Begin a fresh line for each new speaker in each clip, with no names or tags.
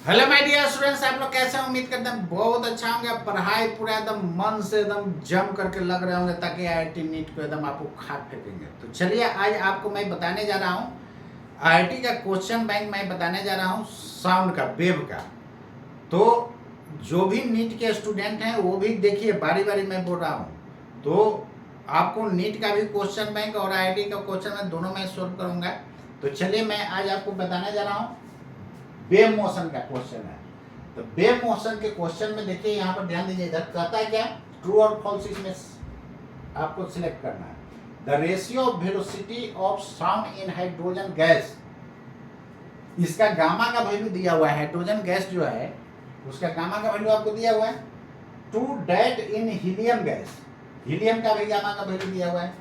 Hello my dear students, आप लोग कैसे हैं? उम्मीद करते हैं बहुत अच्छा होंगे। पढ़ाई पूरा एकदम मन से एकदम जम करके लग रहे होंगे ताकि आईआईटी नीट को एकदम आपको खाद फेंकेंगे। तो चलिए आज आपको मैं बताने जा रहा हूँ आईआईटी का क्वेश्चन बैंक। मैं बताने जा रहा हूँ साउंड का, वेव का। तो जो भी नीट के स्टूडेंट हैं वो भी देखिए, बारी बारी मैं बोल रहा हूँ। तो आपको नीट का भी क्वेश्चन बैंक और आईआईटी का क्वेश्चन बैंक दोनों में सोल्व करूँगा। तो चलिए मैं आज आपको बताने जा रहा हूँ वेव मोशन का क्वेश्चन है। तो वेव मोशन के क्वेश्चन में देखिए, यहाँ पर ध्यान दीजिए, इधर कहता है क्या, ट्रू और फॉल्स इसमें आपको सिलेक्ट करना है। The ratio of velocity of sound in hydrogen gas, इसका गामा का वैल्यू दिया हुआ है। हाइड्रोजन गैस जो है उसका गामा का वैल्यू आपको दिया हुआ है। टू डेट इन हीलियम गैस, हीलियम का भी गामा का वैल्यू दिया हुआ है।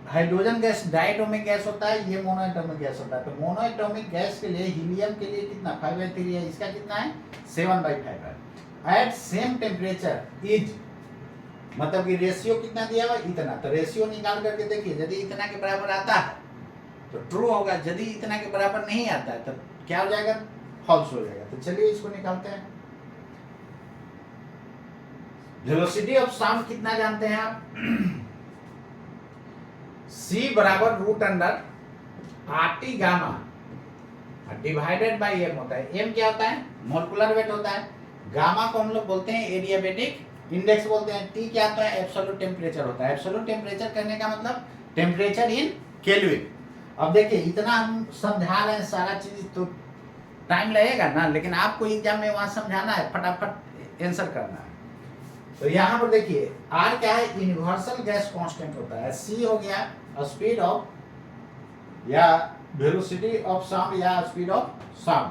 हाइड्रोजन गैस डायटोमिक गैस होता है, ये मोनोएटॉमिक गैस होता है। तो मोनोएटॉमिक गैस के लिए हीलियम के लिए कितना 5/3 है, इसका कितना है 7/5 है। एट सेम टेम्परेचर इज, मतलब कि रेशियो कितना दिया हुआ इतना। तो रेशियो निकाल करके देखिए, यदि इतना के बराबर आता है तो ट्रू होगा, यदि इतना के बराबर नहीं आता है तो क्या हो जाएगा, फॉल्स हो जाएगा। तो चलिए इसको निकालते हैं। वेलोसिटी ऑफ साउंड कितना जानते हैं आप? C बराबर root under RT gamma divided by M होता है। M क्या होता है, मोलिकुलर वेट होता है। गामा को हम लोग बोलते हैं एडियाबेटिक इंडेक्स बोलते हैं। T क्या होता है, एब्सोल्यूट टेम्परेचर होता है। एब्सोल्यूट टेम्परेचर करने का मतलब टेम्परेचर इन केल्विन। अब देखिए इतना हम समझा रहे हैं सारा चीज, तो टाइम लगेगा ना, लेकिन आपको एग्जाम में वहां समझाना है, फटाफट आंसर करना है। तो यहाँ पर देखिए R क्या है, यूनिवर्सल गैस कांस्टेंट होता है। C हो गया स्पीड ऑफ या वेलोसिटी ऑफ साउंड या स्पीड ऑफ साउंड।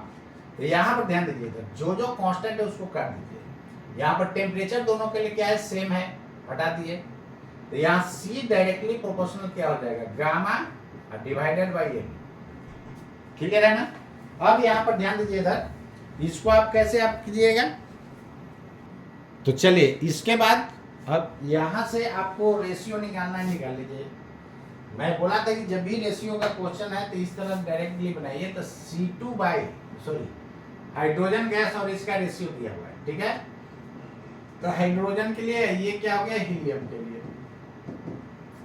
तो यहाँ पर ध्यान दीजिए, जो जो कांस्टेंट है उसको काट दीजिए। यहाँ पर टेम्परेचर दोनों के लिए क्या है, सेम है, हटा दिए। तो यहाँ C डायरेक्टली प्रोपोर्शनल क्या हो जाएगा, gamma divided by M। Clear है ना? अब यहाँ पर ध्यान दीजिए, इधर इसको आप कैसे आप कीजिएगा। तो चलिए इसके बाद अब यहां से आपको रेशियो निकालना है, निकाल लीजिए। मैं बोला था कि जब भी रेशियो का क्वेश्चन है तो इस तरह डायरेक्टली बनाइए। तो C2 बाई हाइड्रोजन गैस और इसका रेशियो दिया हुआ है, ठीक है। तो हाइड्रोजन के लिए ये क्या हो गया, हीलियम के लिए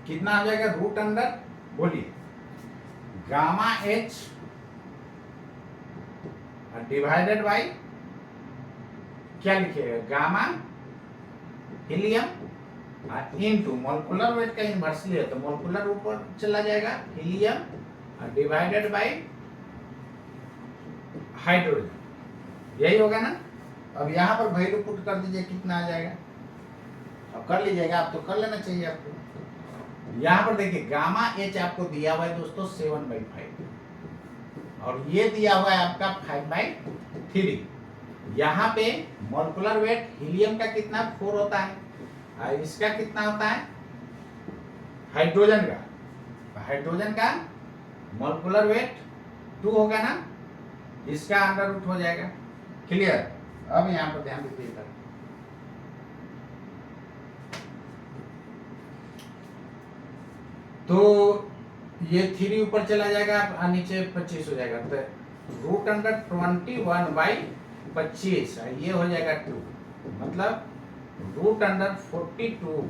कितना हो जाएगा, रूट अंडर, बोलिए, गामा H डिवाइडेड बाई क्या लिखिएगा, gamma helium into molecular weight का इनवर्सली है तो मोलिकुलर ऊपर चला जाएगा, हीलियम डिवाइडेड बाय हाइड्रोजन, यही होगा ना। अब यहाँ पर वैल्यू पुट कर दीजिए, कितना आ जाएगा। अब कर लीजिएगा, आप तो कर लेना चाहिए आपको। यहाँ पर देखिए गामा H आपको दिया हुआ है दोस्तों 7/5 और ये दिया हुआ है आपका 5/3। यहाँ पे मोलिकुलर वेट हीलियम का कितना 4 होता है और इसका कितना होता है, हाइड्रोजन का मोलिकुलर वेट 2 होगा ना, इसका अंडर रूट हो जाएगा। क्लियर? अब यहाँ पर ध्यान दीजिएगा, तो ये 3 ऊपर चला जाएगा और नीचे 25 हो जाएगा। तो रूट अंडर 21/25 ये हो जाएगा 2, मतलब रूट अंडर 42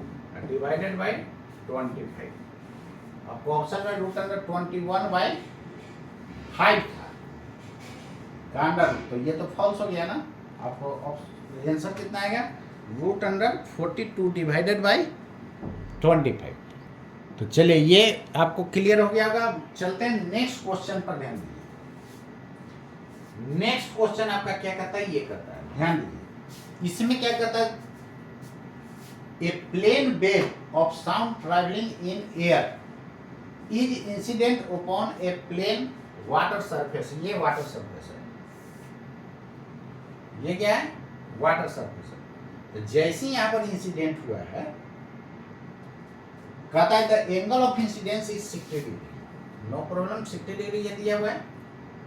डिवाइडेड बाई 25। आपको ऑप्शन में रूट अंडर 21/5 था अंडर, तो ये तो फॉल्स हो गया ना। आपको आंसर कितना आएगा, रूट अंडर 42 डिवाइडेड बाई 25। तो चलिए ये आपको क्लियर हो गया होगा। चलते हैं नेक्स्ट क्वेश्चन पर, ध्यान दीजिए। नेक्स्ट क्वेश्चन आपका क्या कहता है, ये कहता है, ध्यान दीजिए, इसमें क्या कहता है, a plane wave of sound travelling in air is incident upon a plane water surface. ये वाटर सरफेस है, ये क्या है, वाटर सरफेस है। तो जैसे यहाँ पर इंसिडेंट हुआ है, कहता है the angle of incidence is 60 degree. No problem, 60 degree ये दिया हुआ है।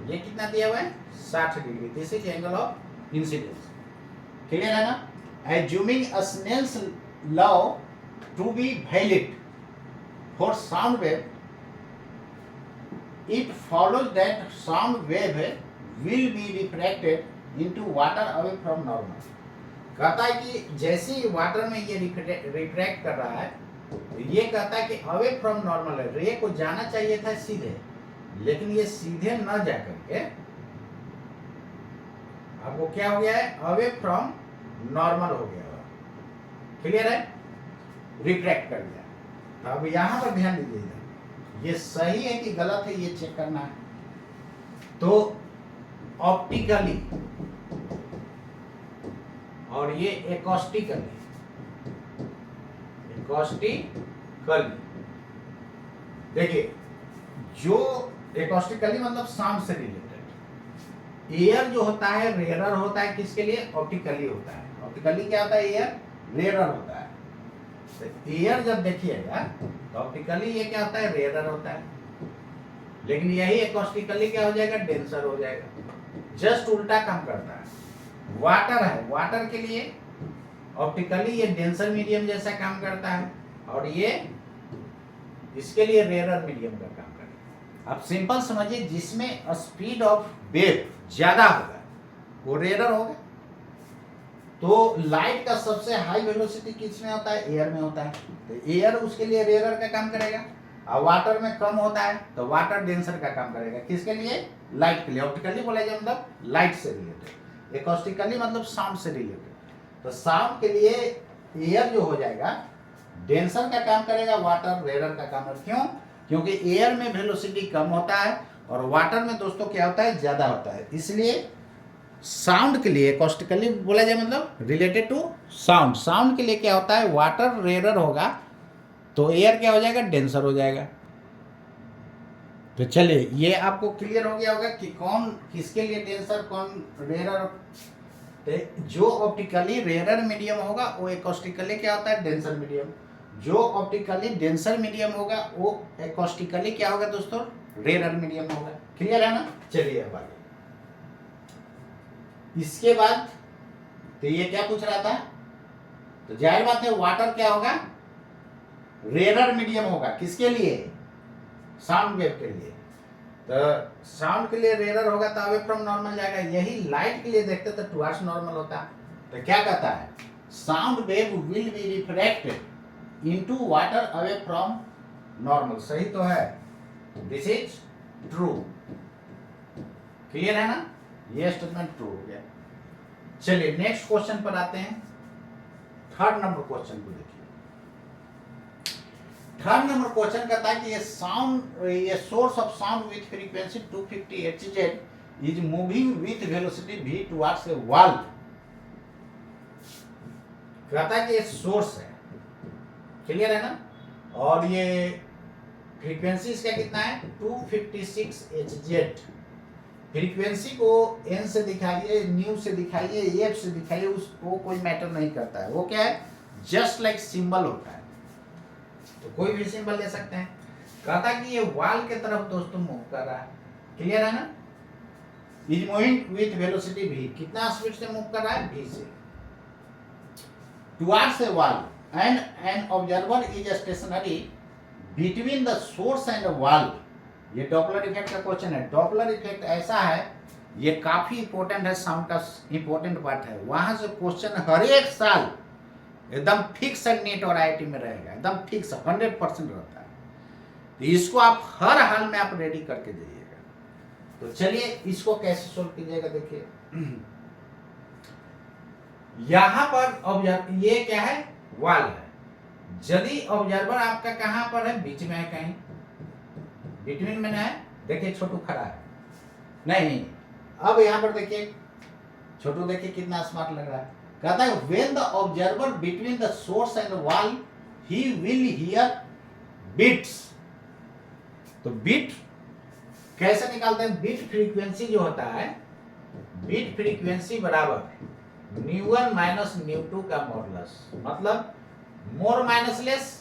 ये कितना दिया हुआ है, 60 degree. This is angle of incidence. Clear है ना? Assuming a Snell's law to be valid for sound wave, it follows that sound wave will be refracted into water away from normal. कहता है कि जैसे ही वाटर में ये refract कर रहा है, तो ये कहता है कि अवे फ्रॉम नॉर्मल है, रे को जाना चाहिए था सीधे, लेकिन ये सीधे न जा करके आपको क्या हो गया है, अवे फ्रॉम नॉर्मल हो गया। क्लियर है, रिफ्रैक्ट कर दिया। तो अब यहां पर ध्यान दीजिएगा, ये सही है कि गलत है ये चेक करना है। तो ऑप्टिकली और ये एकॉस्टिकली, देखिए जो एकॉस्टिकली मतलब साउंड से रिलेटेड, एयर जो होता है रेयरर होता है, किसके लिए, ऑप्टिकली होता है। ऑप्टिकली क्या होता है, एयर रेयरर होता है। तो एयर जब देखिएगा तो ऑप्टिकली ये क्या होता है, रेयरर होता है, लेकिन यही एकॉस्टिकली क्या हो जाएगा, डेंसर हो जाएगा। जस्ट उल्टा काम करता है। वाटर है, वाटर के लिए ऑप्टिकली ये डेंसर मीडियम जैसा काम करता है, और ये इसके लिए रेयरर मीडियम का काम करता है। अब सिंपल समझिए, जिसमें स्पीड ऑफ वेव ज्यादा होगा वो रेयरर होगा। तो लाइट का सबसे हाई वेलोसिटी किस में होता है, एयर में होता है, तो एयर उसके लिए रेयरर का काम करेगा। और वाटर में कम होता है तो वाटर डेंसर का काम करेगा, किसके लिए, लाइट के लिए। ऑप्टिकली बोला जाए मतलब लाइट से रिलेटेड, एकॉस्टिकली मतलब साउंड से रिलेटेड। तो साउंड के लिए एयर जो हो जाएगा डेंसर का काम करेगा, वाटर रेयरर का काम करेगा। क्यों, क्योंकि एयर में वेलोसिटी कम होता है और वाटर में दोस्तों क्या होता है, ज्यादा होता है। इसलिए साउंड के लिए एकॉस्टिकली बोला जाए मतलब रिलेटेड टू साउंड, साउंड के लिए क्या होता है, वाटर रेयरर होगा तो एयर क्या हो जाएगा, डेंसर हो जाएगा। तो चलिए ये आपको क्लियर हो गया होगा कि कौन किसके लिए डेंसर कौन रेयरर। तो जो ऑप्टिकली रेयरर मीडियम होगा वो एकॉस्टिकली क्या होता है, डेंसर मीडियम। जो ऑप्टिकली डेंसर मीडियम होगा वो एकॉस्टिकली क्या होगा दोस्तों, रेयरर मीडियम होगा। क्लियर है ना। चलिए अब आगे, इसके बाद तो ये क्या पूछ रहा था, तो जाहिर बात है वाटर क्या होगा, रेयरर मीडियम होगा, किसके लिए, साउंड वेव के लिए। तो साउंड के लिए रेयरर होगा तो अवे फ्रॉम नॉर्मल जाएगा। यही लाइट के लिए देखते तो टुवर्ड्स नॉर्मल होता। तो क्या कहता है, sound wave will be refracted into water away from normal. सही तो है, दिस इज ट्रू। क्लियर है ना, ये स्टेटमेंट ट्रू हो गया। चलिए नेक्स्ट क्वेश्चन पर आते हैं। थर्ड नंबर क्वेश्चन को देखिए। थर्ड नंबर क्वेश्चन कहता है कि ये source of sound with frequency 250 Hz is moving with velocity v towards a wall. कहता है कि ये सोर्स है, क्लियर है ना, और ये फ्रीक्वेंसी इसका कितना है, 256 Hz। फ्रीक्वेंसी को n से दिखाइए, न्यू से दिखाइए, एफ से दिखाइए, उसको कोई मैटर नहीं करता है। वो क्या है, जस्ट लाइक सिंबल होता है, तो कोई भी सिंबल ले सकते हैं। कहता है कि ये वॉल के तरफ दोस्तों मूव कर रहा है, क्लियर है ना। Is moving with velocity v, कितना स्पीड से मूव कर रहा है, v से, towards a wall and an observer is stationary between the source and wall. ये डॉपलर इफेक्ट का क्वेश्चन है। डॉपलर इफेक्ट ऐसा है, ये काफी इंपॉर्टेंट है, साउंड का इंपॉर्टेंट पार्ट है। वहां से क्वेश्चन हर एक साल एकदम फिक्स नेट और आईआईटी में रहेगा, एकदम फिक्स 100% रहता है। तो इसको आप हर हाल में आप रेडी करके जाइएगा। तो चलिए इसको कैसे सोल्व कीजिएगा, देखिए यहां पर ऑब्जर्व, ये क्या है, वॉल है। यदि ऑब्जर्वर आपका कहां पर है, बीच में है, कहीं बिटवीन में है, देखिए छोटू खड़ा है, नहीं। अब यहां पर देखिए छोटू, देखिए कितना स्मार्ट लग रहा है। कहता है when the observer between the source and the wall he will hear beats। तो बीट कैसे निकालते हैं, बीट फ्रीक्वेंसी जो होता है, बीट फ्रीक्वेंसी बराबर ν1 माइनस ν2 का मॉडुलस, मतलब मोर माइनस लेस,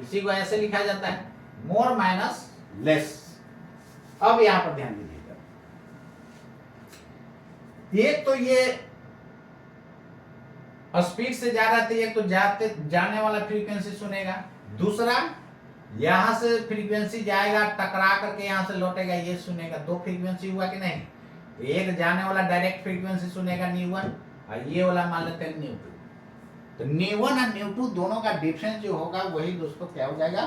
इसी को ऐसे लिखा जाता है, मोर माइनस लेस। अब यहां पर ध्यान दीजिएगा, एक तो ये स्पीड से जा रहा था, एक तो जाने वाला फ्रीक्वेंसी सुनेगा, दूसरा यहां से फ्रीक्वेंसी जाएगा, टकरा करके यहां से लौटेगा, ये सुनेगा। दो फ्रीक्वेंसी हुआ कि नहीं? एक जाने वाला डायरेक्ट फ्रीक्वेंसी सुनेगा न्यू1, और ये वाला मान लेते हैं न्यू2। तो न्यू1 और न्यू2 दोनों का डिफरेंस जो होगा वही दोस्तों क्या हो जाएगा?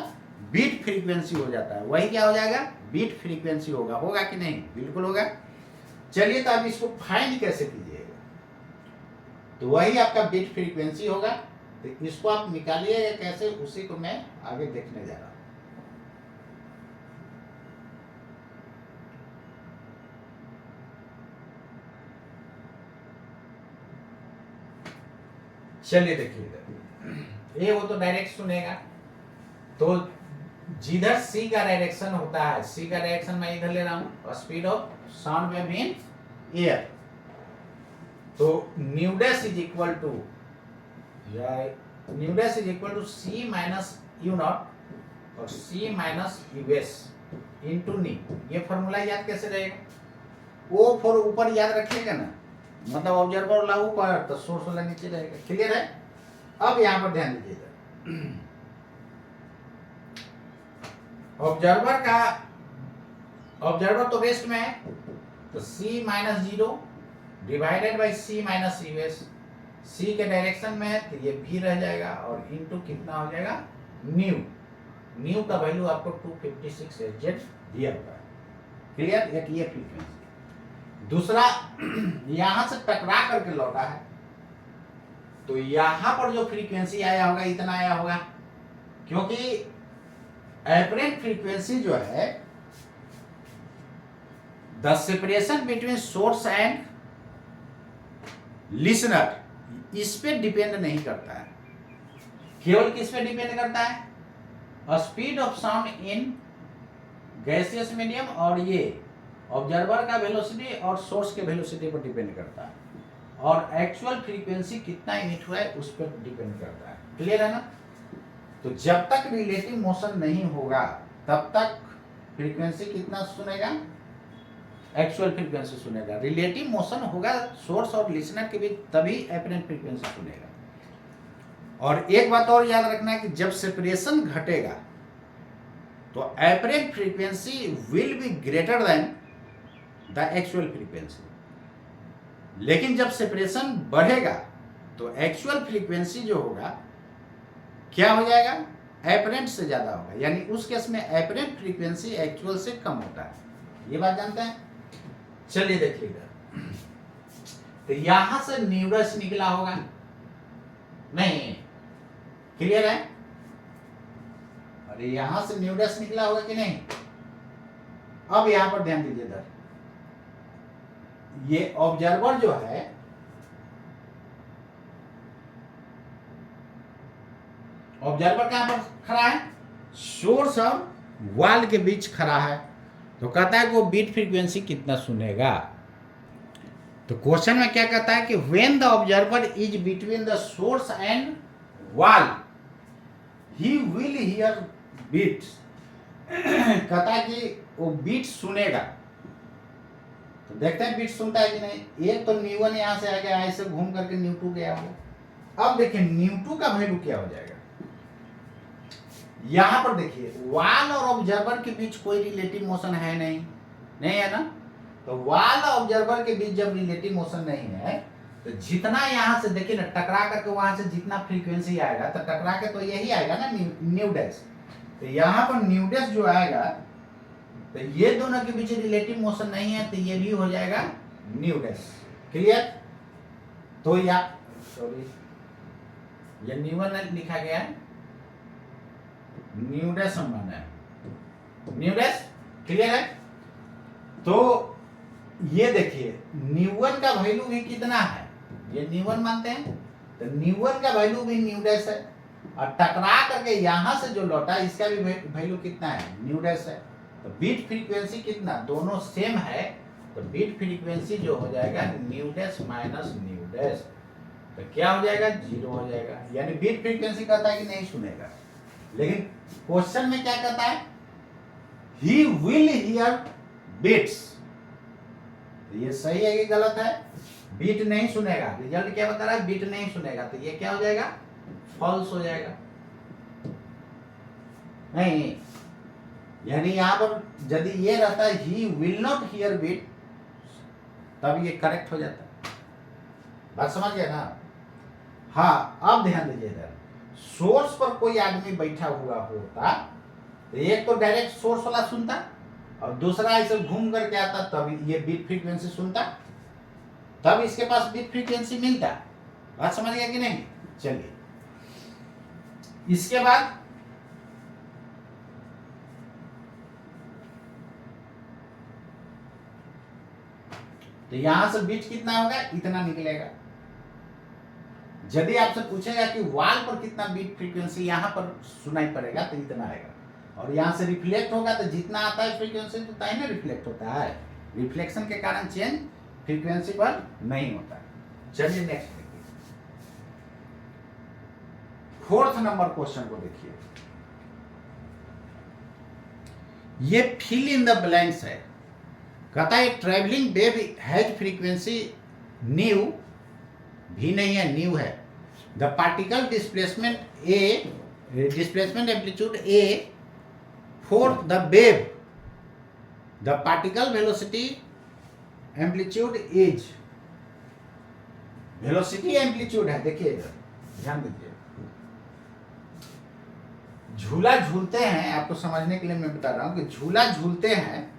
बीट फ्रीक्वेंसी हो जाता है। वही क्या हो जाएगा? बीट फ्रीक्वेंसी होगा। होगा कि नहीं? बिल्कुल होगा। चलिए, तो अब इसको फाइंड कैसे कीजिएगा? तो वही आपका बीट फ्रीक्वेंसी होगा। तो इसको आप निकालिएगा कैसे, उसी को मैं आगे देखने जा रहा हूं। चलिए देखिए, ये वो तो डायरेक्ट सुनेगा। तो जिधर सी का डायरेक्शन होता है, सी का डायरेक्शन मैं इधर ले रहा हूं, speed of sound wave in air. तो nu dash is equal to c minus u naught और c minus u s into नी। ये फॉर्मूला याद कैसे रहेगा? ओ फॉर ऊपर याद रखिएगा ना, मतलब ऑब्जर्वर वाला ऊपर तो सोर्स वाला नीचे रहेगा। क्लियर है? अब यहां पर ध्यान दीजिएगा, ऑब्जर्वर तो रेस्ट में है, तो c minus 0 divided by c minus u S. c के डायरेक्शन में है तो ये v रह जाएगा, और इनटू कितना हो जाएगा? न्यू का वैल्यू आपको 256 एजेड दिया हुआ है। क्लियर? एक ये फ्रीक्वेंसी। दूसरा, यहां से टकरा करके लौटा है, तो यहां पर जो फ्रीक्वेंसी आया होगा इतना आया होगा, क्योंकि एपरेंट फ्रीक्वेंसी जो है the separation between source and listener, इस पे डिपेंड नहीं करता है। केवल किस पे डिपेंड करता है? Speed of sound in gaseous medium, और ये ऑब्जर्वर का वेलोसिटी और सोर्स के वेलोसिटी पर डिपेंड करता है, और एक्चुअल फ्रीक्वेंसी कितना इमिट हुआ है उस पर डिपेंड करता है। क्लियर है ना? तो जब तक रिलेटिव मोशन नहीं होगा तब तक फ्रीक्वेंसी कितना सुनेगा? एक्चुअल फ्रीक्वेंसी सुनेगा। रिलेटिव मोशन होगा सोर्स और लिसनर के बीच, तभी एपरेंट फ्रीक्वेंसी सुनेगा। और एक बात और याद रखना है कि जब सेपरेशन घटेगा तो apparent frequency will be greater than the actual frequency, लेकिन जब सेपरेशन बढ़ेगा तो एक्चुअल फ्रीक्वेंसी जो होगा क्या हो जाएगा? एपरेंट से ज्यादा होगा, यानी उस केस में एपरेंट फ्रीक्वेंसी एक्चुअल से कम होता है। ये बात जानते हैं? चलिए देखिएगा, तो यहां से न्यूडस निकला होगा नहीं? क्लियर है? अरे यहां से न्यूडस निकला होगा कि नहीं? अब यहां पर ध्यान दीजिए इधर, ये ऑब्जर्वर जो है ऑब्जर्वर कहां पर खड़ा है? सोर्स और वाल के बीच खड़ा है। तो कहता है कि वो बीट फ्रीक्वेंसी कितना सुनेगा। तो क्वेश्चन में क्या कहता है कि when the observer is between the source and वाल ही विल हियर बीट्स। कहता है कि वो बीट सुनेगा। तो देखते हैं बीट सुनता है कि नहीं। एक तो न्यू1 यहां से आ गया, ऐसे घूम करके न्यू2 गया होगा। अब देखिए न्यू2 का वैल्यू क्या हो जाएगा। यहां पर देखिए वाल और ऑब्जर्वर के बीच कोई रिलेटिव मोशन है नहीं है ना। तो वाल और ऑब्जर्वर के बीच जब रिलेटिव मोशन नहीं है तो जितना यहां से देखिए ना, टकरा करके वहां से जितना फ्रीक्वेंसी आएगा तो टकरा के तो यही आएगा ना, न्यू डैश। तो यहां पर न्यू डैश जो आएगा तो ये दोनों के बीच रिलेटिव मोशन नहीं है, तो ये भी हो जाएगा न्यू डैश। क्लियर? तो सॉरी, ये न्यू1 लिखा गया है, न्यू डैश हम माना है न्यू डैश। क्लियर है? तो ये देखिए न्यू1 का वैल्यू भी कितना है, ये न्यू1 मानते हैं, तो न्यू1 का वैल्यू भी न्यू डैश है, और टकरा करके यहां से जो लौटा इसका भी वैल्यू कितना है, न्यू डैश है। तो बीट फ्रीक्वेंसी कितना, दोनों सेम है, तो बीट फ्रीक्वेंसी जो हो जाएगा new dash minus new dash, तो क्या हो जाएगा, 0 हो जाएगा। यानी बीट फ्रीक्वेंसी कहता है कि नहीं सुनेगा, लेकिन क्वेश्चन में क्या कहता है, ही विल हियर बीट्स। ये सही है कि गलत है? बीट नहीं सुनेगा। रिजल्ट क्या बता रहा है, बीट नहीं सुनेगा, तो ये क्या हो जाएगा, फॉल्स हो जाएगा। नहीं, यानी यहाँ पर यदि ये रहता है he will not hear beat, तब ये करेक्ट हो जाता है। बात समझ गया ना? हाँ, अब ध्यान दीजिए इधर, सोर्स पर कोई आदमी बैठा हुआ होता तो एक तो डायरेक्ट सोर्स वाला सुनता और दूसरा ऐसे घूम करके आता, तब ये बीट फ्रीक्वेंसी सुनता, तब इसके पास बीट फ्रीक्वेंसी मिलता। बात समझ गया कि नहीं? चलिए, इसके बाद तो यहां से बीट कितना होगा, इतना निकलेगा। यदि आपसे पूछेगा कि वाल पर कितना बीट फ्रीक्वेंसी यहां पर सुनाई पड़ेगा, तो इतना आएगा। और यहां से रिफ्लेक्ट होगा तो जितना आता है फ्रीक्वेंसी तो उतना ही ना रिफ्लेक्ट होता है। रिफ्लेक्शन के कारण चेंज फ्रीक्वेंसी पर नहीं होता है। चलिए नेक्स्ट देखिए, 4th नंबर क्वेश्चन को देखिए। ये फिल इन द ब्लैंक्स है। कहता है travelling wave has frequency new, भी नहीं है, न्यू है। The particle displacement A, displacement amplitude A for the wave, the particle velocity amplitude is, velocity amplitude है। देखिए ध्यान दीजिए, झूला झूलते हैं, आपको समझने के लिए मैं बता रहा हूं कि झूला झूलते हैं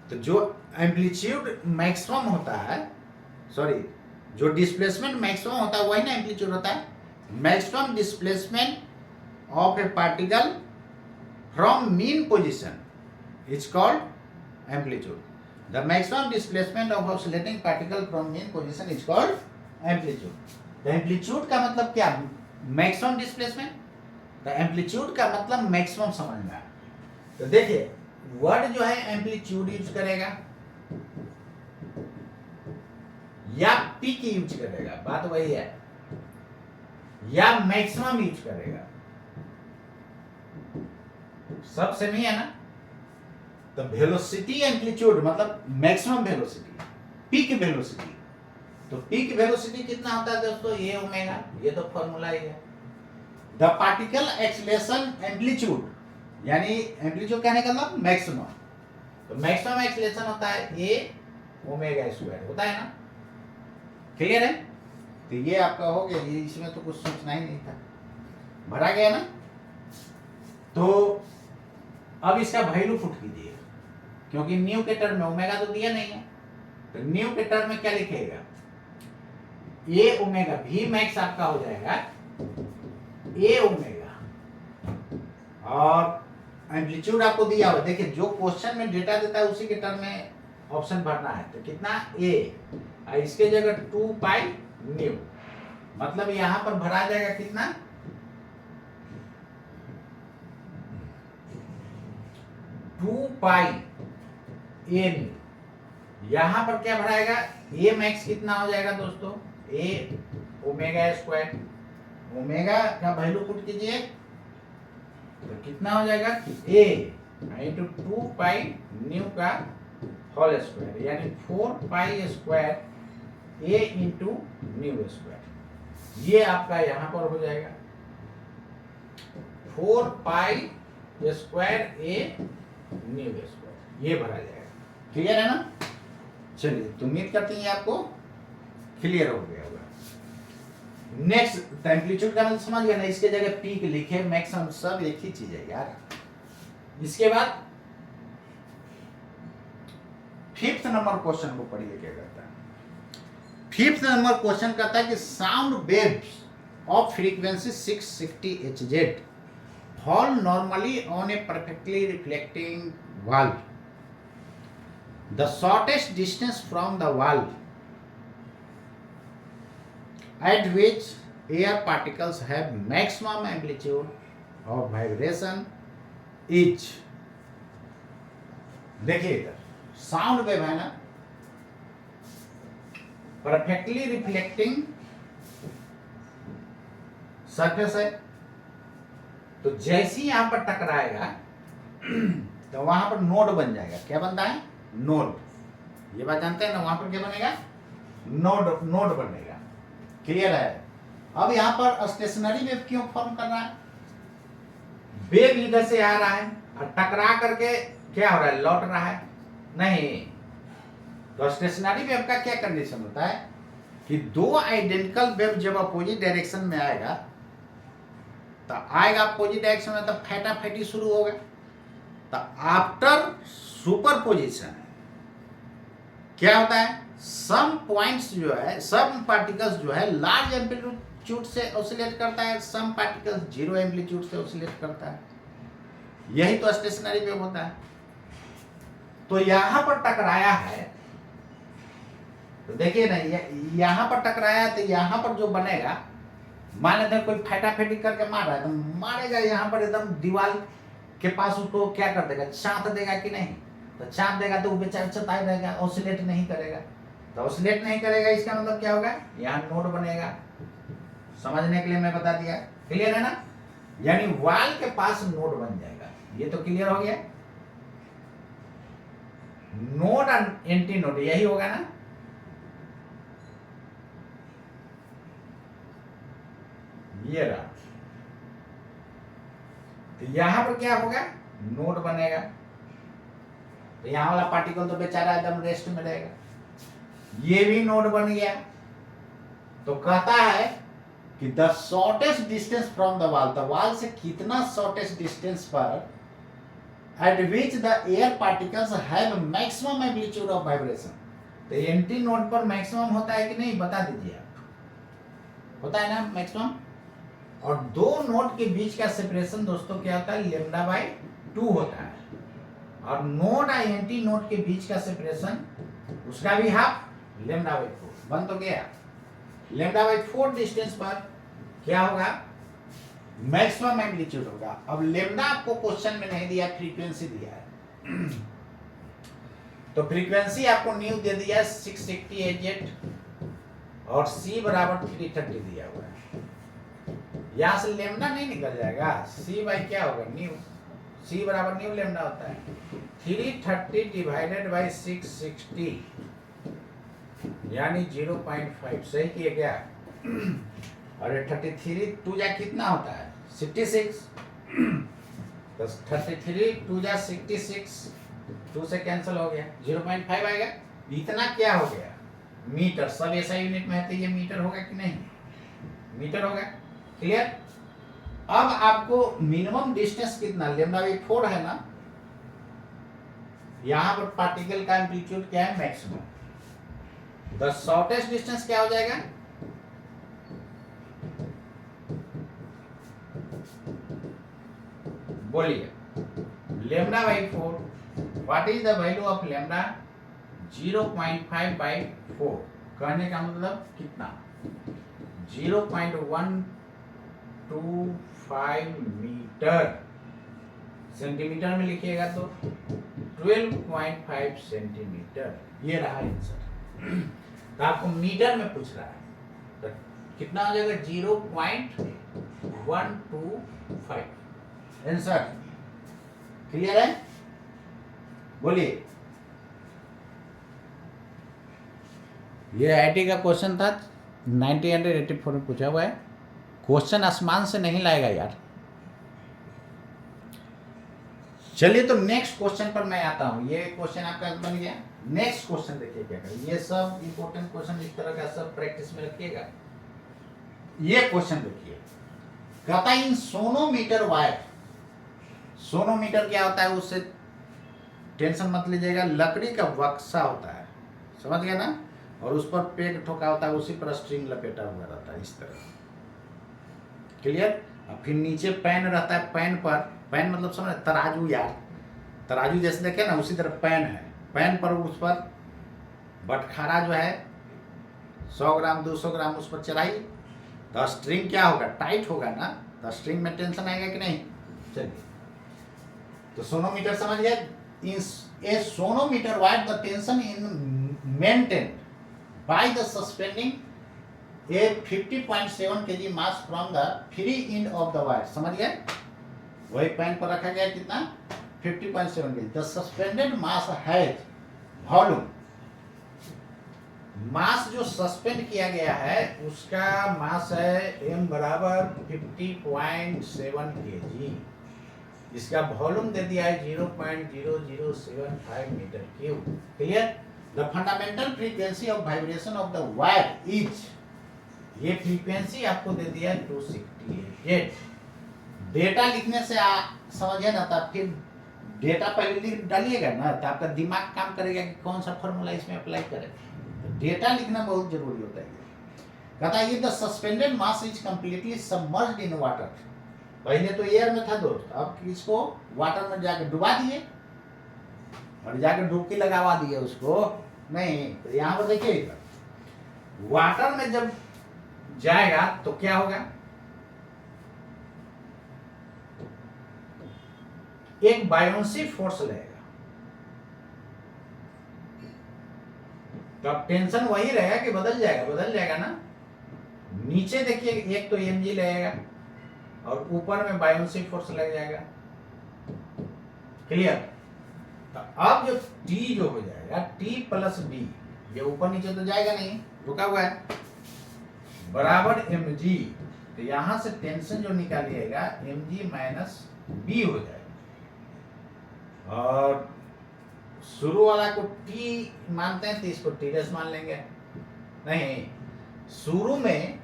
तो जो एम्पलीट्यूड मैक्सिमम होता है, सॉरी, जो डिस्प्लेसमेंट मैक्सिमम होता है वही ना एम्पलीट्यूड होता है। Maximum displacement of A particle from mean position is called amplitude. The maximum displacement of oscillating particle from mean position is called amplitude. Amplitude का मतलब क्या? Maximum displacement. तो एम्पलीट्यूड का मतलब मैक्सिमम समझना है। तो देखिए, वर्ड जो है एम्पलीट्यूड यूज करेगा या पीक यूज करेगा, बात वही है, या मैक्सिमम यूज करेगा, सब सेम ही है ना। तो वेलोसिटी एम्पलीट्यूड मतलब मैक्सिमम वेलोसिटी, पीक वेलोसिटी। तो पीक वेलोसिटी कितना होता है दोस्तों? ये ओमेगा, ये तो फॉर्मूला ही है। द पार्टिकल एक्सीलरेशन एम्पलीट्यूड, यानी एम्पलीट्यूड कहने का मतलब मैक्सिमम। तो मैक्सिमम एक्सीलरेशन होता है ए ओमेगा स्क्वायर, होता है ना? क्लियर है? तो ये आपका हो गया, ये इसमें तो कुछ सोचना ही नहीं था, भरा गया ना। तो अब इसका वैल्यू पुट कीजिए, क्योंकि न्यू के टर्म में ओमेगा तो दिया नहीं है, तो न्यू के टर्म में क्या लिखेगा? ए ओमेगा, भी मैक्स आपका हो जाएगा ए ओमेगा, और एम्पलीट्यूड आपको दिया हुआ, देखिए जो क्वेश्चन में डेटा देता है उसी के टर्म में ऑप्शन भरना है। तो कितना? ए, और इसके जगह 2 पाई न्यू, मतलब यहां पर भरा जाएगा कितना? 2 पाई ए न्यू। यहां पर क्या भराएगा? ए मैक्स कितना हो जाएगा दोस्तों? ए ओमेगा स्क्वायर। ओमेगा का वैल्यू पुट कीजिए तो कितना हो जाएगा? ए इंटू 2 पाई न्यू का होल स्क्वायर, यानी 4 पाई स्क्वायर ए इंटू न्यू स्क्वायर। ये आपका यहां पर हो जाएगा 4 pi square a new square, ये भरा जाएगा। क्लियर है ना? चलिए, तो उम्मीद करते हैं आपको क्लियर हो गया होगा। नेक्स्ट, एम्पलीट्यूड का मतलब समझ गया ना, इसके जगह पीक लिखे, मैक्सिमम, सब एक ही चीज है यार। इसके बाद 5th नंबर क्वेश्चन को पढ़िए, क्या कहता है। 5th नंबर क्वेश्चन कहता है कि sound waves of frequency 660 Hz fall normally on a perfectly reflecting valve. The shortest distance from the valve at which air particles have maximum amplitude of vibration is, देखिए इधर sound wave है ना, perfectly reflecting surface है, तो जैसे ही यहां पर टकराएगा तो वहां पर नोड बन जाएगा। क्या बनता है? नोड। ये बात जानते हैं ना, वहां पर क्या बनेगा? नोड बनेगा। क्लियर है? अब यहां पर स्टेशनरी वेव क्यों फॉर्म कर रहा है? वेव इधर से आ रहा है और टकरा करके क्या हो रहा है, लौट रहा है नहीं। तो स्टेशनरी वेव का क्या कंडीशन होता है कि दो आइडेंटिकल वेव जब अपोजिट डायरेक्शन में आएगा तो आएगा अपोजिट डायरेक्शन में, तब फैटाफैटी शुरू होगा। तो आफ्टर सुपरपोजिशन क्या होता है, सम पॉइंट्स जो है, सम पार्टिकल्स जो है लार्ज एम्पलीट्यूड से ऑसिलेट करता है, सम पार्टिकल्स जीरो एम्पलीट्यूड से ऑसिलेट करता है। यही तो स्टेशनरी वेव होता है। तो यहां पर टकराया है, तो देखिए ना, यहां पर टकराया है, तो यहां पर जो बनेगा, मान लेते हैं कोई फैटाफैटी करके मार रहा है, तो मारेगा यहां पर एकदम दीवार के पास, उसको क्या कर देगा, चाँत देगा कि नहीं। तो चाँत देगा तो वो बेचारा चताई रहेगा, ऑसिलेट नहीं करेगा। तो ऑसिलेट नहीं करेगा, इसका मतलब क्या होगा, यहाँ नोड बनेगा। समझने के लिए मैं बता दिया, क्लियर है ना। यानी वाल के पास नोड बन जाएगा। ये तो क्लियर हो गया। नोड और एंटी नोड यही होगा ना। ये रहा। तो यहां पर क्या होगा, नोड बनेगा। तो यहां वाला पार्टिकल तो बेचारा एकदम रेस्ट में रहेगा। ये भी नोड बन गया। तो कहता है कि the shortest distance from the वाल से कितना शॉर्टेस्ट डिस्टेंस पर eight which the air particles have maximum amplitude of vibration. तो एंटी नोड पर मैक्सिमम होता है कि नहीं, बता दीजिए आप। होता है ना मैक्सिमम। और दो नोड के बीच का सेपरेशन दोस्तों क्या होता है, लेमडा बाई 2 होता है। और नोड और एंटी नोड के बीच का सेपरेशन उसका भी हाफ, लेमडा बाई 4 बन तो गया। लेमडा बाई 4 डिस्टेंस पर क्या होगा, मैक्सिमम एम्पलीट्यूड होगा। अब लेमडा आपको क्वेश्चन में नहीं दिया, फ्रीक्वेंसी दिया है। तो फ्रीक्वेंसी आपको न्यू दे दिया 660 और सी बराबर 330 दिया हुआ है। यहां से लेमडा नहीं निकल जाएगा, सी बाई क्या होगा, न्यू। सी बराबर न्यू लेमडा होता है। 330 डिवाइडेड बाई 660 यानी 0.5। सही किए क्या। और 33 2 जा कितना होता है, 66। तो 33 2 जा 66, 2 से कैंसिल हो गया, 0.5 आएगा। इतना क्या हो गया, मीटर। सब ऐसा यूनिट में है तो ये मीटर होगा कि नहीं, मीटर होगा। क्लियर। अब आपको मिनिमम डिस्टेंस कितना, लेमडा बाई 4 है ना। यहां पर पार्टिकल का एम्पलीट्यूड क्या है, मैक्सिमम। द शॉर्टेस्ट डिस्टेंस क्या हो जाएगा, बोलिए, lambda by 4। What is the value of lambda, 0.5 by 4। कहने का मतलब कितना, 0.125 मीटर। सेंटीमीटर में लिखिएगा तो 12.5 सेंटीमीटर। ये रहा आंसर। तो आपको मीटर में पूछ रहा है, तो कितना हो जाएगा, 0.125। आंसर क्लियर है, बोलिए। ये आईटी का क्वेश्चन था, 1984 में पूछा हुआ है। क्वेश्चन आसमान से नहीं लाएगा यार। चलिए तो नेक्स्ट क्वेश्चन पर मैं आता हूं। ये क्वेश्चन आपका बन गया। नेक्स्ट क्वेश्चन देखिए क्या करें। ये सब इंपॉर्टेंट क्वेश्चन इस तरह का सब प्रैक्टिस में रखिएगा। ये क्वेश्चन देखिए, कहता है इन सोनोमीटर वायर। सोनोमीटर क्या होता है, उससे टेंशन मत लीजिएगा, लकड़ी का बक्सा होता है, समझ गया ना। और उस पर पेग ठोका होता है, उसी पर स्ट्रिंग लपेटा हुआ रहता है इस तरह। क्लियर। और फिर नीचे पैन रहता है, पैन पर, पैन मतलब समझ, तराजू यार, तराजू जैसे देखे ना, उसी तरह पैन है। पैन पर उस पर बटखारा जो है 100 ग्राम 200 ग्राम उस पर चढ़ाई, तो स्ट्रिंग क्या होगा, टाइट होगा ना। तो स्ट्रिंग में टेंशन आएगा कि नहीं। चलिए तो सोनोमीटर समझ गए। A sonometer wire the tension in maintained by the suspending a 50.7 kg mass from the free end of the wire. समझ गए, वही पैन पर रखा गया कितना, 50.7 kg। The suspended mass has volume, mass जो सस्पेंड किया गया है उसका मास है m बराबर 50.7 kg। इसका वॉल्यूम दे दिया है 0.0075 metre cube. Clear? The fundamental frequency of vibration of the wire is, ये फ्रीक्वेंसी आपको दे दिया है 268। डेटा लिखने से समझे ना, तब फिर डेटा पहले लिख डालिएगा ना तो आपका दिमाग काम करेगा कि कौन सा फॉर्मूला इसमें अप्लाई करें। तो डेटा लिखना बहुत जरूरी होता है। कहता है ये the suspended mass is completely submerged in water. पहले तो एयर में था दोस्त, अब इसको वाटर में जाकर डुबा दिए और जाकर डुबकी लगवा दिए उसको। नहीं तो यहाँ पर देखिए, वाटर में जब जाएगा तो क्या होगा, एक बायोन्सी फोर्स लगेगा, तो अब टेंशन वही रहेगा कि बदल जाएगा ना। नीचे देखिए एक तो mg लगेगा और ऊपर में बायोन्सी फोर्स लग जाएगा। क्लियर? तो अब जो T जो हो जाएगा T प्लस B, ये ऊपर नीचे तो जाएगा नहीं, रुका हुआ है, बराबर mg। तो यहां से टेंशन जो निकालिएगा mg माइनस b हो जाएगा। और शुरू वाला को T मानते हैं तो इसको T' मान लेंगे। नहीं, शुरू में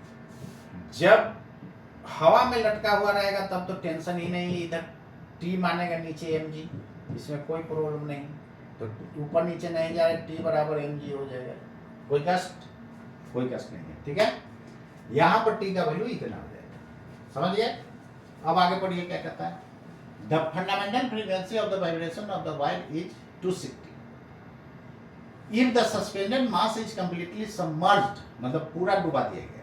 जब हवा में लटका हुआ रहेगा तब तो टेंशन ही नहीं, इधर T मानेगा नीचे mg, इसमें कोई प्रॉब्लम नहीं। तो ऊपर नीचे नहीं जा रहे, T बराबर mg हो जाएगा। कोई कष्ट नहीं है। ठीक है, यहां पर T का वैल्यू इतना हो जाएगा। समझ गए? अब आगे पढ़िए क्या कहता है। The fundamental frequency of the vibration of the wire is 260 if the suspended mass is completely submerged, मतलब पूरा डुबा दिया गया।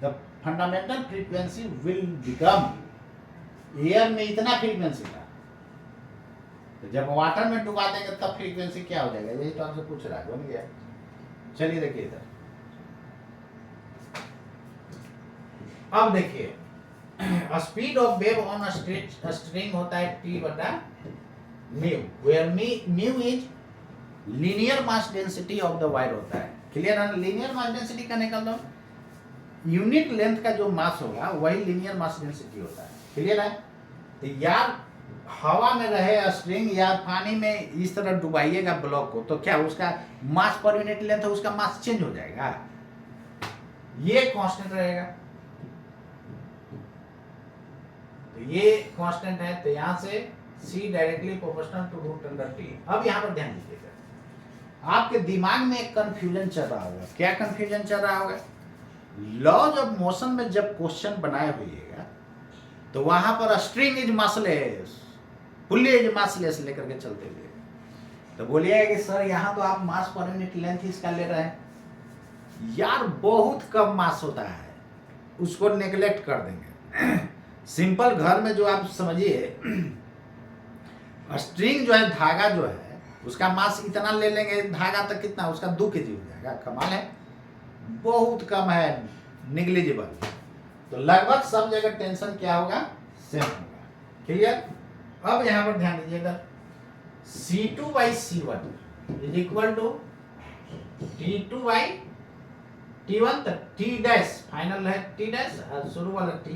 The fundamental frequency will become, air में इतना फ्रीक्वेंसी था, तो जब वाटर में डुबा देंगे तब फ्रीक्वेंसी क्या हो जाएगा, यही तो आपसे पूछ रहा है। बन गया? चलिए देखिए इधर, अब देखिए speed of wave on string होता है T बटा mu, where mu is linear mass density of the wire होता है। क्लियर है? लीनियर मास डेंसिटी का निकाल दो, यूनिट लेंथ का जो मास होगा वही लीनियर मास डेंसिटी होता है। क्लियर है? तो यार हवा में रहे स्ट्रिंग या पानी में इस तरह डुबाइएगा ब्लॉक को, तो क्या उसका मास पर यूनिट लेंथ है, उसका मास चेंज हो जाएगा, ये कांस्टेंट रहेगा। तो ये कांस्टेंट है, तो यहां से C directly proportional to root under T। अब यहां पर ध्यान दीजिएगा, आपके दिमाग में एक कंफ्यूजन चल रहा होगा। क्या कंफ्यूजन चल रहा होगा? लॉज ऑफ मोशन में जब क्वेश्चन बनाए होइएगा तो वहां पर string is massless, fully is massless लेकर के चलते हुए, तो बोलिएगा कि सर यहाँ तो आप मास पर यूनिट लेंथ इसका ले रहे हैं। यार बहुत कम मास होता है, उसको नेग्लेक्ट कर देंगे। सिंपल घर में जो आप समझिए, स्ट्रिंग जो है, धागा जो है, उसका मास इतना ले लेंगे, धागा तक कितना, उसका 2 kg हो जाएगा। कमाल है, बहुत कम है, निग्लिजिबल। तो लगभग सब जगह टेंशन क्या होगा, सेम होगा। क्लियर? अब यहां पर ध्यान दीजिएगा, C2/C1 is equal to T2/T1, तक T डैश फाइनल है, T डैश और शुरू वाला T।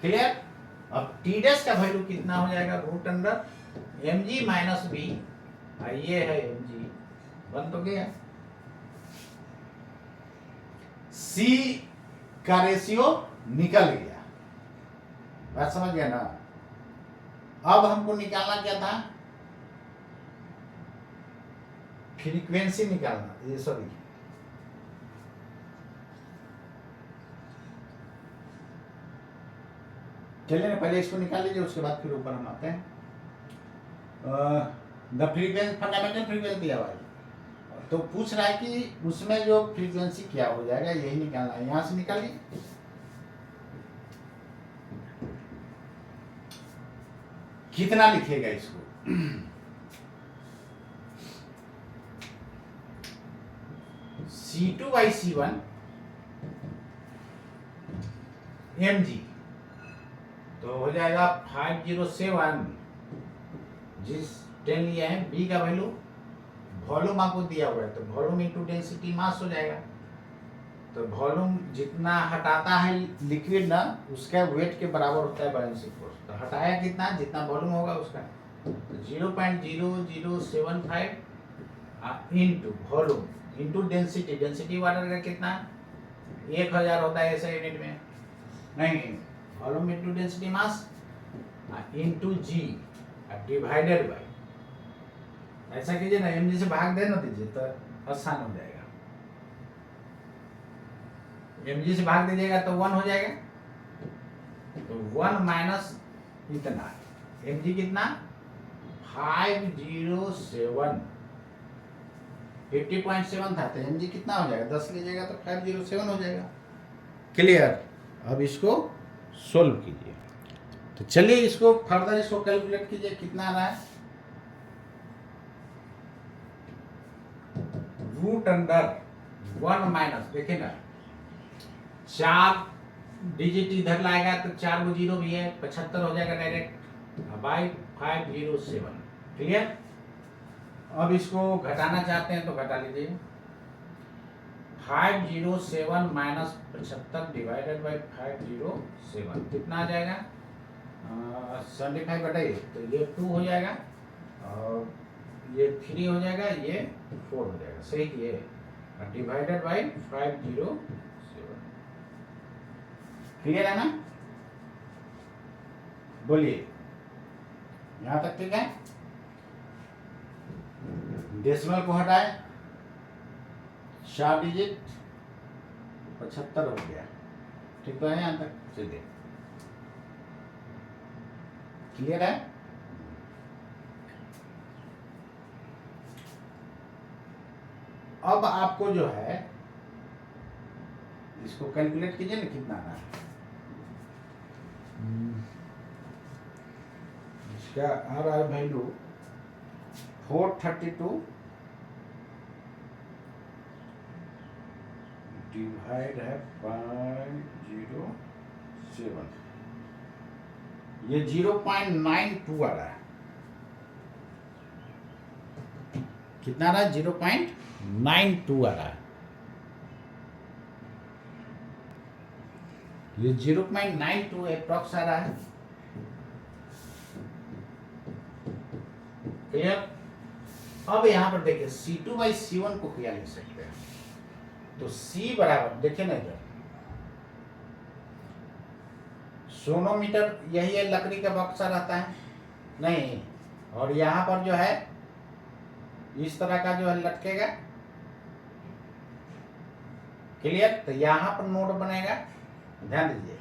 क्लियर? अब T डैश का वैल्यू कितना हो जाएगा, root under mg minus b, ये है mg, बन तो गया। C का रेशियो निकल गया, बात समझ गया ना। अब हमको निकालना क्या था, फ्रीक्वेंसी निकालना, ये सॉरी चलिए ना, पहले इसको निकाल लीजिए, उसके बाद फिर ऊपर हम आते हैं। द फ्रीक्वेंसी, फंडामेंटल फ्रीक्वेंसी दिया हुआ है, तो पूछ रहा है कि उसमें जो फ्रीक्वेंसी क्या हो जाएगा, यही निकालना है। यहां से निकालिए, कितना लिखिएगा इसको, C2/C1 mg, तो हो जाएगा 507, जिस 10 लिया है। B का वैल्यू, वॉल्यूम आपको दिया हुआ है, तो वॉल्यूम इंटू डेंसिटी मास हो जाएगा। तो वॉल्यूम जितना हटाता है लिक्विड ना, उसका वेट के बराबर होता है बैलेंसिंग फोर्स। तो हटाया कितना, जितना वॉल्यूम होगा उसका 0.0075 into volume into density. Density water का कितना 1000 होता है ऐसे यूनिट में, नहीं volume into density mass into g divided by, ऐसा कीजिए ना, mg से भाग दे ना दीजिए तो आसान हो जाएगा। mg से भाग दीजिएगा तो 1 हो जाएगा, तो 1 माइनस इतना mg कितना 507 50.7 था, तो mg कितना हो जाएगा 10 लीजिएगा तो 507 हो जाएगा। क्लियर। अब इसको सोल्व कीजिए। तो चलिए इसको फर्दर इसको कैलकुलेट कीजिए कितना आ रहा है। रूट अंडर 1 माइनस, देखिए ना 4 डिजिट इधर लाएगा तो 4 को 0 भी है, 75 हो जाएगा डायरेक्ट बाई 507। क्लियर। अब इसको घटाना चाहते हैं तो घटा लीजिए। 507 माइनस 75 डिवाइडेड बाई 507 कितना आ जाएगा 75 घटाइए तो ये 2 हो जाएगा और ये 3 हो जाएगा, ये 4 हो जाएगा। सही किए। Divided by 507। क्लियर है ना, बोलिए यहां तक ठीक है। डेसिमल को हटाए 4 डिजिट 75 हो गया, ठीक तो है यहां तक। चलिए क्लियर है। अब आपको जो है इसको कैलकुलेट कीजिए ना कितना आना है। इसका आ रहा है वैल्यू 432 डिवाइड है 507, ये 0.92 आ रहा है। कितना आ रहा है 0.92 आ रहा है। ये 0.92 अप्रॉक्स आ रहा है। क्लियर। अब यहां पर देखिए C2 बाई C1 को क्या लिख सकते हैं, तो C बराबर देखिए ना इधर सोनोमीटर, यही है लकड़ी का बक्सा रहता है नहीं, और यहां पर जो है इस तरह का जो है लटकेगा। क्लियर। तो यहां पर नोड बनेगा, ध्यान दीजिए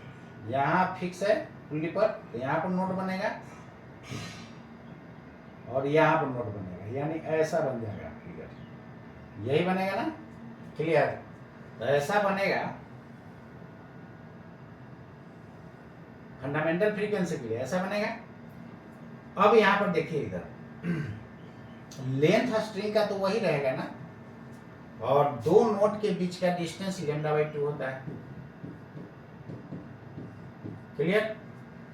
यहां फिक्स है पुल्ली पर, तो यहां पर नोड बनेगा और यहां पर नोड बनेगा, यानी ऐसा बन जाएगा फिगर, यही बनेगा ना। क्लियर। तो ऐसा बनेगा फंडामेंटल फ्रीक्वेंसी के लिए, ऐसा बनेगा। अब यहां पर देखिए इधर लेंथ स्ट्रिंग का तो वही रहेगा ना, और दो नोड के बीच का डिस्टेंस λ/2 होता है। क्लियर।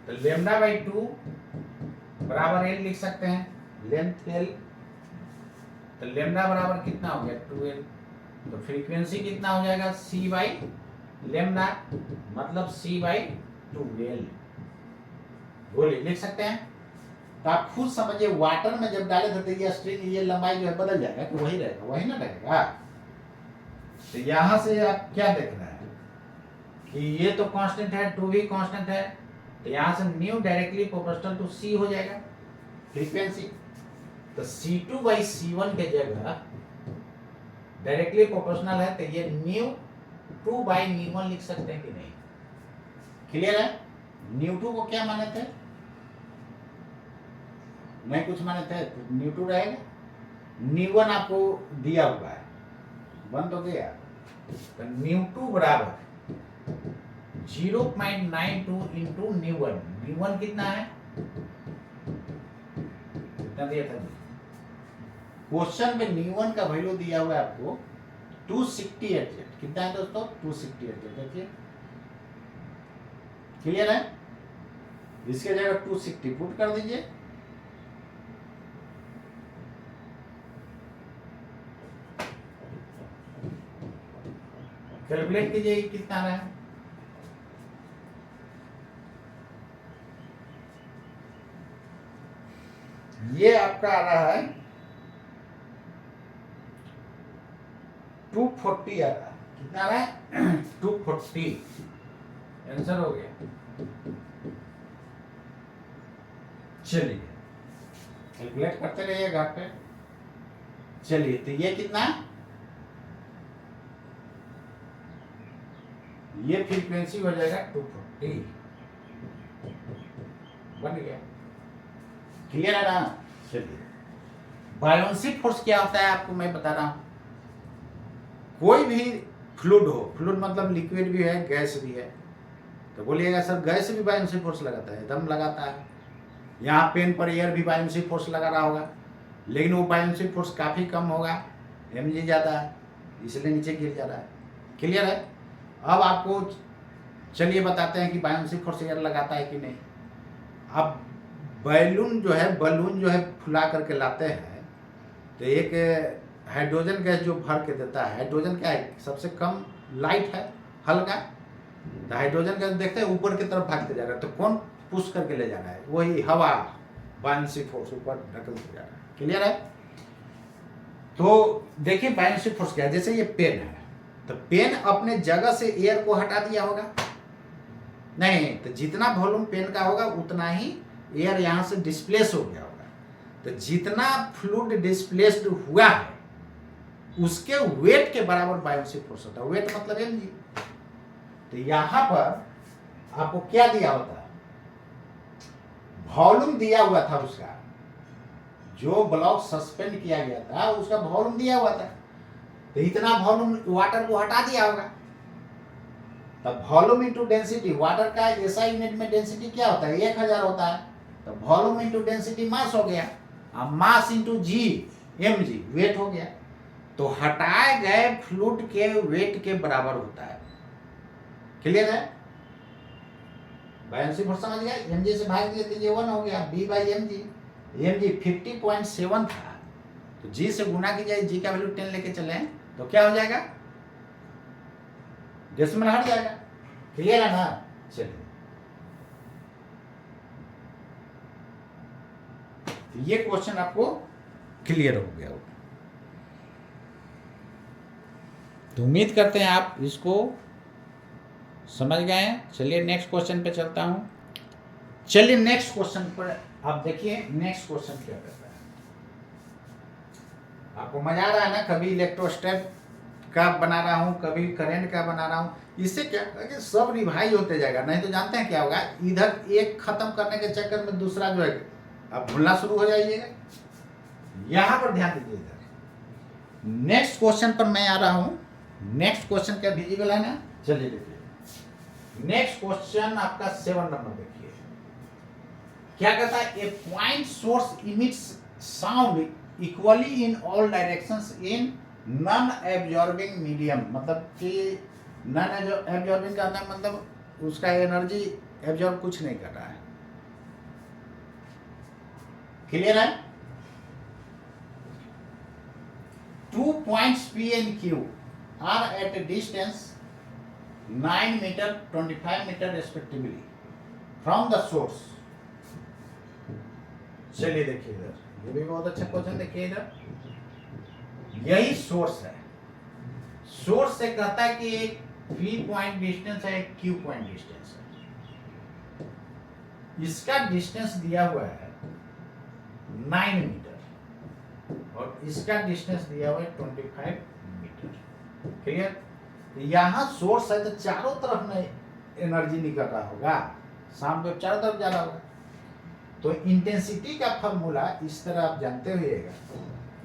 तो λ/2 बराबर L लिख सकते हैं, लेंथ L, तो लेमडा बराबर कितना हो गया 2L, तो फ्रीक्वेंसी कितना हो जाएगा C/λ, मतलब C/2L। बोलिए लिख सकते हैं। तो आप खुद समझिए वाटर में जब डाले थे ये स्ट्रिंग, ये लंबाई जो है बदल जाएगा कि वही रहेगा, वही ना रहेगा। तो यहां से आप क्या देख रहे हैं कि ये तो कांस्टेंट है, 2 भी कांस्टेंट है, तो यहां से nu directly proportional to C हो जाएगा फ्रीक्वेंसी। तो C2/C1 के जगह डायरेक्टली प्रोपोर्शनल है, तो ये ν2/ν1 लिख सकते हैं कि नहीं। क्लियर है। ν2 को क्या माने थे, नहीं कुछ माने थे, तो ν2 रहेगा। ν1 आपको दिया हुआ है, बन तो गया। तो ν2 बराबर 0.92 इंटू ν1। ν1 कितना है, कितना दिया था क्वेश्चन में, ν1 का वैल्यू दिया हुआ है आपको 268। कितना है दोस्तों 268, देखिए। क्लियर है। इसके जगह 260 पुट कर दीजिए। कैलकुलेट कीजिए कितना आ रहा है। ये आपका आ रहा है 240 आ रहा है। कितना आ रहा है 240। आंसर हो गया। चलिए कैलकुलेट करते रहिए घर पे। चलिए तो ये कितना, ये फ्रीक्वेंसी हो जाएगा 240। बन गया, क्लियर है ना। चलिए बायोन्सी फोर्स क्या होता है आपको मैं बता रहा हूं। कोई भी फ्लूइड हो, फ्लूइड मतलब लिक्विड भी है गैस भी है, तो बोलिएगा सर गैस भी बायोन्सी फोर्स लगाता है, एकदम लगाता है। यहाँ पेन पर एयर भी बायोन्सी फोर्स लगा रहा होगा, लेकिन वो बायोन्सी फोर्स काफ़ी कम होगा, mg ज़्यादा है, इसलिए नीचे गिर जा रहा है। क्लियर है। अब आपको चलिए बताते हैं कि बायोन्सी फोर्स एयर लगाता है कि नहीं। अब बैलून जो है, बलून जो है फुला करके लाते हैं, तो एक हाइड्रोजन गैस जो भर के देता है, हाइड्रोजन क्या है सबसे कम लाइट है, हल्का, तो हाइड्रोजन गैस देखते हैं ऊपर की तरफ भागते जा रहा है, तो कौन पुश करके ले जा रहा है, वही हवा, बायोन्सी फोर्स ऊपर ढकलते जा रहा है। क्लियर है। तो देखिए बायोन्सी फोर्स क्या है, जैसे ये पेन है, तो पेन अपने जगह से एयर को हटा दिया होगा नहीं, तो जितना वॉल्यूम पेन का होगा उतना ही एयर यहां से डिस्प्लेस हो गया होगा। तो जितना फ्लूइड डिस्प्लेस्ड हुआ है उसके वेट के बराबर बायोन्सी फोर्स होता है। वेट मतलब mg। तो यहां पर आपको क्या दिया होता है, वॉल्यूम दिया हुआ था उसका, जो ब्लॉक सस्पेंड किया गया था उसका वॉल्यूम दिया हुआ था, तो इतना वॉल्यूम वाटर को हटा दिया होगा। तब वॉल्यूम इंटू डेंसिटी, वाटर का एसआई यूनिट में डेंसिटी क्या होता है 1000 होता है, तो वॉल्यूम इंटू डेंसिटी मास हो गया, अब मास इंटू जी mg वेट हो गया। तो हटाए गए फ्लूइड के वेट के बराबर होता है। क्लियर है। बायोन्सी फोर्स समझ गया, mg से भाग दिए तो ये 1 हो गया, b बाई mg। mg 50.7 था, तो g से गुना कीजिए, g का वैल्यू 10 लेके चले तो क्या हो जाएगा, डेसिमल हट जाएगा। क्लियर है ना। चलिए तो ये क्वेश्चन आपको क्लियर हो गया होगा, तो उम्मीद करते हैं आप इसको समझ गए हैं। चलिए नेक्स्ट क्वेश्चन पे चलता हूं। चलिए नेक्स्ट क्वेश्चन पर आप देखिए, नेक्स्ट क्वेश्चन क्या कहता है। आपको मजा आ रहा है ना, कभी इलेक्ट्रोस्टैट का बना रहा हूं, कभी करंट का बना रहा हूं, इससे क्या होगा कि सब रिवाइज होते जाएगा। नहीं तो जानते हैं क्या होगा, इधर एक खत्म करने के चक्कर में दूसरा जो है आप भूलना शुरू हो जाइएगा। यहां पर ध्यान दीजिए, इधर नेक्स्ट क्वेश्चन पर मैं आ रहा हूं। नेक्स्ट क्वेश्चन क्या विजिबल है ना। चलिए देखिए नेक्स्ट क्वेश्चन आपका 7 नंबर देखिए क्या कहता है, a point source emits sound equally in all directions in non absorbing medium. मतलब कि नॉन एब्जॉर्बिंग का मतलब उसका एनर्जी एब्जॉर्ब कुछ नहीं कर रहा है। क्लियर है। 2 points P and Q are at a distance 9 meter 25 meter respectively from the source। चलिए देखिए इधर, ये भी बहुत अच्छा क्वेश्चन देखिए इधर, यही सोर्स है। सोर्स से कहता है कि एक P पॉइंट डिस्टेंस है, एक Q पॉइंट डिस्टेंस है। इसका डिस्टेंस दिया हुआ है 9 मीटर और इसका डिस्टेंस दिया हुआ है 25 मीटर। क्लियर। यहां सोर्स है तो चारों तरफ में एनर्जी निकल रहा होगा, शाम को चारों तरफ जा रहा होगा। तो इंटेंसिटी का फॉर्मूला इस तरह आप जानते हुएगा,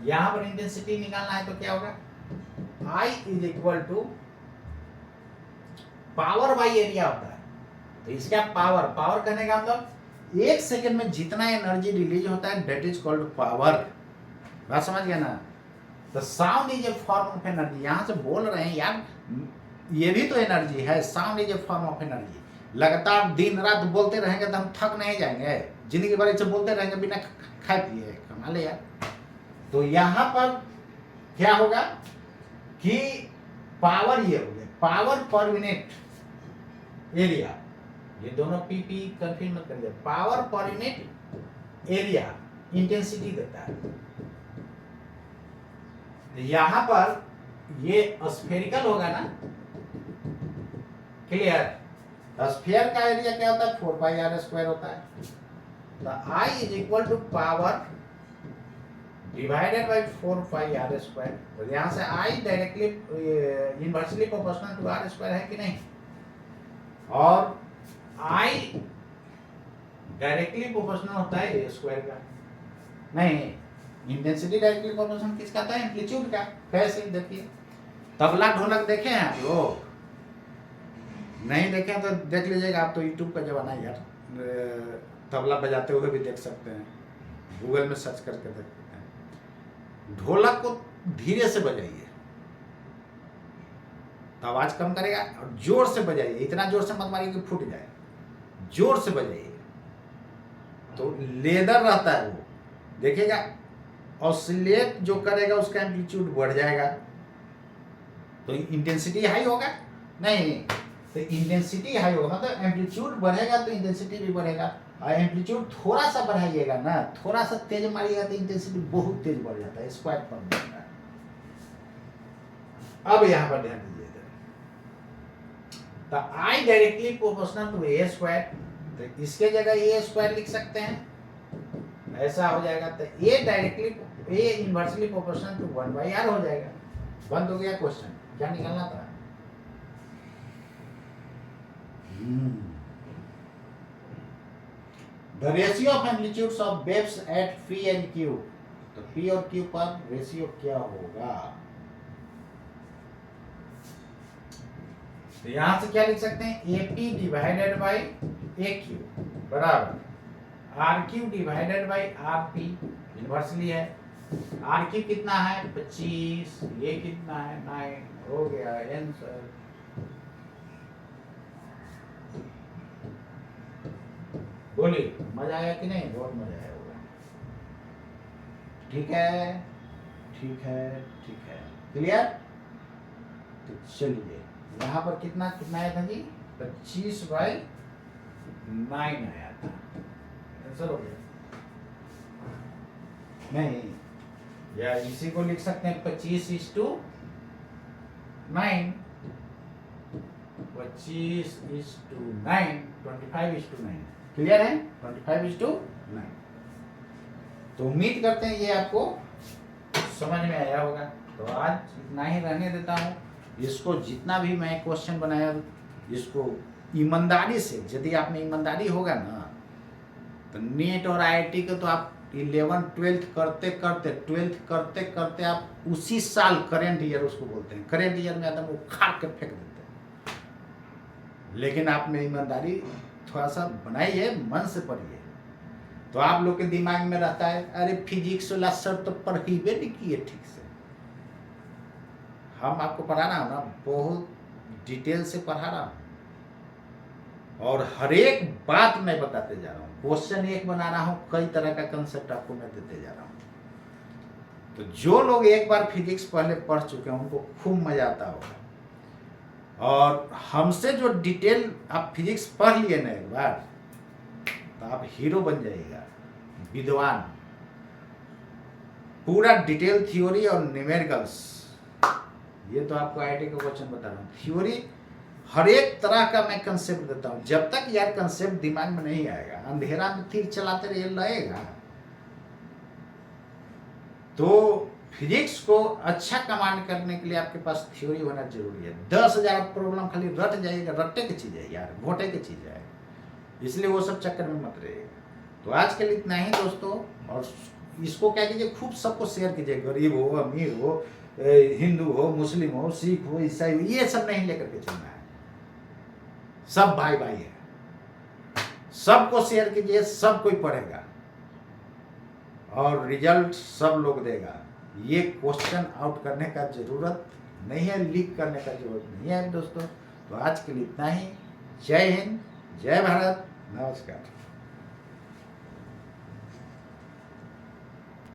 यहां पर इंटेंसिटी निकालना है तो क्या होगा, I is equal to power by area होता है। तो इसका पावर, पावर करने का मतलब 1 सेकेंड में जितना एनर्जी रिलीज होता है दैट इज कॉल्ड पावर। बात समझ गया ना। तो sound is a form of energy. यहां से बोल रहे हैं यार ये भी तो एनर्जी है, sound is a form of energy. लगातार दिन रात बोलते रहेंगे तो हम थक नहीं जाएंगे, जिंदगी भर से बोलते रहेंगे बिना खाए पिए, कमाल है यार। तो यहां पर क्या होगा कि पावर ये हो गया पावर पर यूनिट एरिया, ये दोनों पीपी कंफ्यूज मत करिए, power per unit area intensity देता है। यहां पर ये स्फेरिकल होगा ना, क्लियर। स्फीयर का एरिया क्या होता है, 4πr² होता है। तो I is equal to power divided by 4πr²। तो यहां से I directly inversely proportional to r² है कि नहीं, और I डायरेक्टली प्रोपोर्शनल होता है a² का। नहीं, इंटेंसिटी डायरेक्टली प्रोपोर्शनल किसका होता है, एम्पलीट्यूड का। कैसे, देखिए तबला ढोलक देखे हैं आप लोग, नहीं देखे तो देख लीजिएगा, आप तो यूट्यूब का जमाना है यार, तबला बजाते हुए भी देख सकते हैं, गूगल में सर्च करके देख सकते हैं। ढोलक को धीरे से बजाइए तो आवाज कम करेगा, और जोर से बजाइए, इतना जोर से मत मारिए कि फूट जाए, जोर से बजाइए तो लेदर रहता है वो, देखिएगा ऑसिलेट जो करेगा उसका एम्पलीट्यूड बढ़ जाएगा, तो इंटेंसिटी हाई होगा। नहीं, तो इंटेंसिटी हाई होगा मतलब एम्पलीट्यूड बढ़ेगा तो इंटेंसिटी भी बढ़ेगा, और एम्पलीट्यूड थोड़ा सा बढ़ाइएगा ना, थोड़ा सा तेज मारिएगा तो इंटेंसिटी बहुत तेज बढ़ जाता है, स्क्वायर पर बढ़ता है। अब यहां पर ध्यान दीजिएगा, तो I directly proportional to a², तो इसके जगह a² लिख सकते हैं, ऐसा हो जाएगा। तो a directly a inversely proportional to 1/r हो जाएगा। बंद हो गया क्वेश्चन, क्या निकालना था। The ratio of amplitudes of waves at P and Q, तो P और Q पर रेशियो क्या होगा। तो यहां से क्या लिख सकते हैं, AP डिवाइडेड बाई AQ बराबर RQ divided by RP, inversely है। RQ कितना है 25, ये कितना है 9, हो गया आंसर। बोलिए मजा आया कि नहीं, बहुत मजा आया होगा। ठीक है, ठीक है, ठीक है, क्लियर। तो चलिए यहाँ पर कितना कितना आया था जी, 25/9 आया था, आंसर हो गया। नहीं, या इसी को लिख सकते हैं 25:9, 25:9, 25:9, क्लियर है, 25:9। तो उम्मीद करते हैं ये आपको समझ में आया होगा। तो आज इतना ही रहने देता हूँ। इसको जितना भी मैं क्वेश्चन बनाया, इसको ईमानदारी से, यदि आप में ईमानदारी होगा ना, तो नेट और IIT को तो आप 11 12 करते करते आप उसी साल करेंट ईयर उसको बोलते हैं, करेंट ईयर में आदम उखाड़ के फेंक देते हैं। लेकिन आप में ईमानदारी थोड़ा सा बनाइए, मन से पढ़िए, तो आप लोग के दिमाग में रहता है अरे फिजिक्स वाला सर तो पढ़िबे नहीं किए ठीक से। हम आपको पढ़ा रहा हूँ ना, बहुत डिटेल से पढ़ा रहा हूँ, और हर एक बात मैं बताते जा रहा हूँ। क्वेश्चन एक बना रहा हूँ, कई तरह का कंसेप्ट आपको मैं देते जा रहा हूँ। तो जो लोग एक बार फिजिक्स पहले पढ़ चुके हैं उनको खूब मजा आता होगा, और हमसे जो डिटेल आप फिजिक्स पढ़ लिए ना एक बार, तो आप हीरो बन जाइएगा, विद्वान। पूरा डिटेल थ्योरी और न्यूमेरिकल्स, ये तो आपको IIT का क्वेश्चन बता रहा हूँ। थ्योरी हर एक तरह का मैं कंसेप्ट देता हूँ। जब तक यार कंसेप्ट दिमाग में नहीं आएगा, अंधेरा में तीर चलाते रहिए लगेगा। तो फिजिक्स को अच्छा कमांड करने के लिए आपके पास थ्योरी होना जरूरी है। 10,000 प्रॉब्लम खाली रट जाएगा, रट्टे की चीज है यार, घोटे की चीज है, इसलिए वो सब चक्कर में मत रहिएगा। तो आज के लिए इतना ही दोस्तों, और इसको क्या कीजिए, खूब सबको शेयर कीजिए, गरीब हो, अमीर हो, हिंदू हो, मुस्लिम हो, सिख हो, ईसाई हो, ये सब नहीं लेकर के चलना है। सब भाई भाई है, सबको शेयर कीजिए, सब कोई पढ़ेगा और रिजल्ट सब लोग देगा। ये क्वेश्चन आउट करने का जरूरत नहीं है, लीक करने का जरूरत नहीं है दोस्तों। तो आज के लिए इतना ही। जय हिंद, जय भारत, नमस्कार।